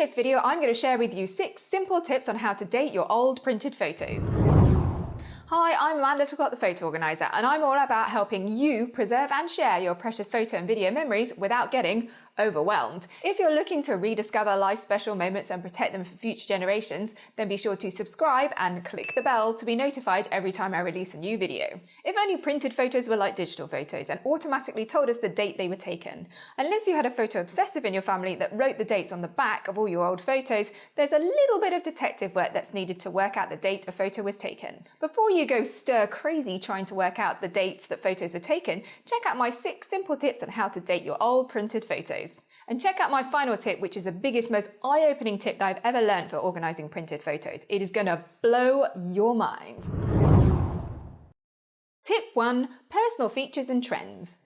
this video, I'm going to share with you 6 simple tips on how to date your old printed photos. Hi, I'm Littlecott, the photo organizer, and I'm all about helping you preserve and share your precious photo and video memories without getting overwhelmed. If you're looking to rediscover life's special moments and protect them for future generations, then be sure to subscribe and click the bell to be notified every time I release a new video. If only printed photos were like digital photos and automatically told us the date they were taken. Unless you had a photo obsessive in your family that wrote the dates on the back of all your old photos, there's a little bit of detective work that's needed to work out the date a photo was taken. Before you go stir crazy trying to work out the dates that photos were taken, check out my 6 simple tips on how to date your old printed photos. And check out my final tip, which is the biggest, most eye-opening tip that I've ever learned for organising printed photos. It is going to blow your mind. Tip 1. Personal features and trends.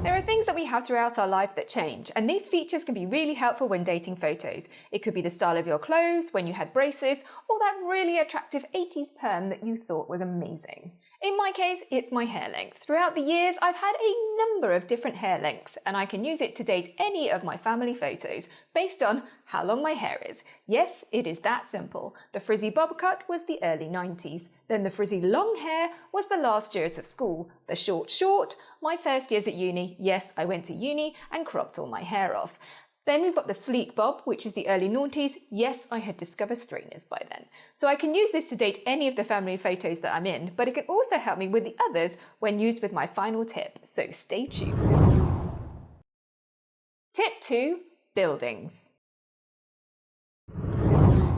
There are things that we have throughout our life that change, and these features can be really helpful when dating photos. It could be the style of your clothes, when you had braces, or that really attractive 80s perm that you thought was amazing. In my case, it's my hair length. Throughout the years, I've had a number of different hair lengths, and I can use it to date any of my family photos based on how long my hair is. Yes, it is that simple. The frizzy bob cut was the early 90s. Then the frizzy long hair was the last years of school. The short, my first years at uni. Yes, I went to uni and cropped all my hair off. Then we've got the sleek bob, which is the early noughties. Yes, I had discovered straighteners by then. So I can use this to date any of the family photos that I'm in, but it can also help me with the others when used with my final tip, so stay tuned. Tip 2. Buildings.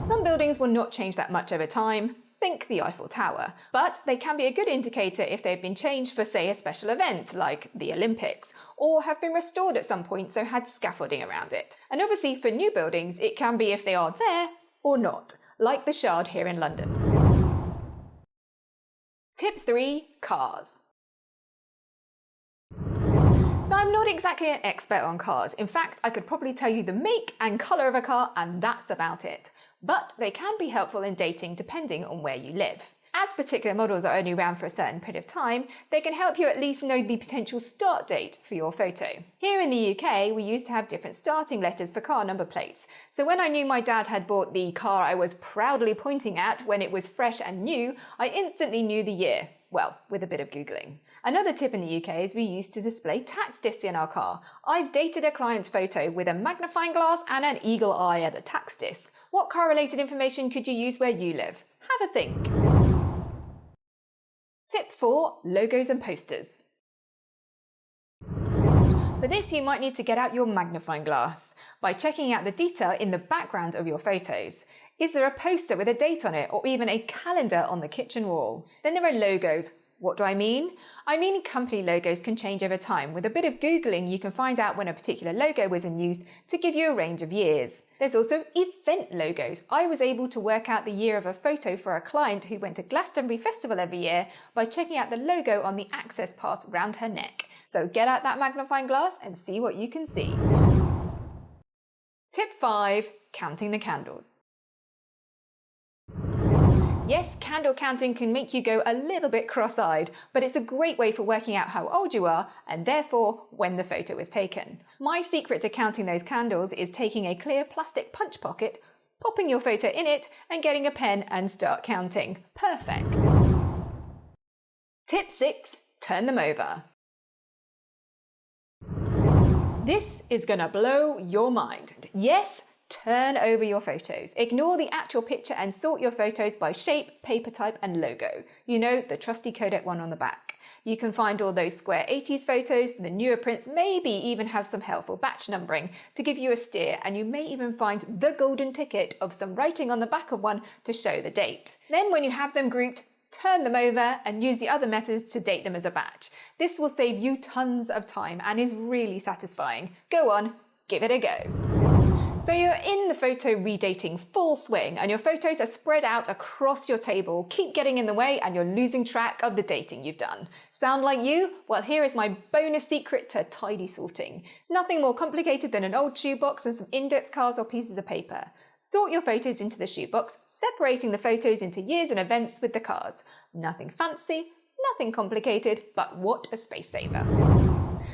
Some buildings will not change that much over time. Think the Eiffel Tower, but they can be a good indicator if they've been changed for, say, a special event like the Olympics, or have been restored at some point so had scaffolding around it. And obviously for new buildings, it can be if they are there or not, like the Shard here in London. Tip 3. Cars. So I'm not exactly an expert on cars. In fact, I could probably tell you the make and colour of a car, and that's about it. But they can be helpful in dating depending on where you live. As particular models are only around for a certain period of time, they can help you at least know the potential start date for your photo. Here in the UK, we used to have different starting letters for car number plates. So when I knew my dad had bought the car I was proudly pointing at when it was fresh and new, I instantly knew the year. Well, with a bit of Googling. Another tip in the UK is we used to display tax discs in our car. I've dated a client's photo with a magnifying glass and an eagle eye at the tax disc. What car-related information could you use where you live? Have a think. Tip 4. Logos and posters. For this, you might need to get out your magnifying glass by checking out the detail in the background of your photos. Is there a poster with a date on it, or even a calendar on the kitchen wall? Then there are logos. What do I mean? I mean company logos can change over time. With a bit of Googling, you can find out when a particular logo was in use to give you a range of years. There's also event logos. I was able to work out the year of a photo for a client who went to Glastonbury Festival every year by checking out the logo on the access pass round her neck. So get out that magnifying glass and see what you can see. Tip 5. Counting the candles. Yes, candle counting can make you go a little bit cross-eyed, but it's a great way for working out how old you are and therefore when the photo was taken. My secret to counting those candles is taking a clear plastic punch pocket, popping your photo in it and getting a pen and start counting. Perfect. Tip 6. Turn them over. This is gonna blow your mind. Yes, turn over your photos. Ignore the actual picture and sort your photos by shape, paper type and logo. You know, the trusty Kodak one on the back. You can find all those square 80s photos, the newer prints maybe even have some helpful batch numbering to give you a steer, and you may even find the golden ticket of some writing on the back of one to show the date. Then when you have them grouped, turn them over and use the other methods to date them as a batch. This will save you tons of time and is really satisfying. Go on, give it a go. So you're in the photo redating full swing and your photos are spread out across your table, keep getting in the way and you're losing track of the dating you've done. Sound like you? Well, here is my bonus secret to tidy sorting. It's nothing more complicated than an old shoebox and some index cards or pieces of paper. Sort your photos into the shoebox, separating the photos into years and events with the cards. Nothing fancy, nothing complicated, but what a space saver.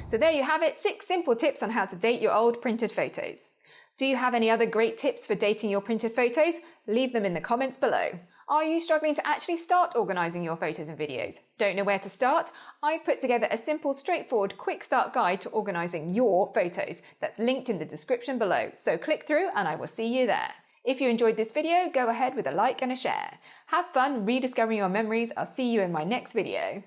So there you have it, 6 simple tips on how to date your old printed photos. Do you have any other great tips for dating your printed photos? Leave them in the comments below. Are you struggling to actually start organising your photos and videos? Don't know where to start? I've put together a simple, straightforward, quick start guide to organising your photos that's linked in the description below. So click through and I will see you there. If you enjoyed this video, go ahead with a like and a share. Have fun rediscovering your memories. I'll see you in my next video.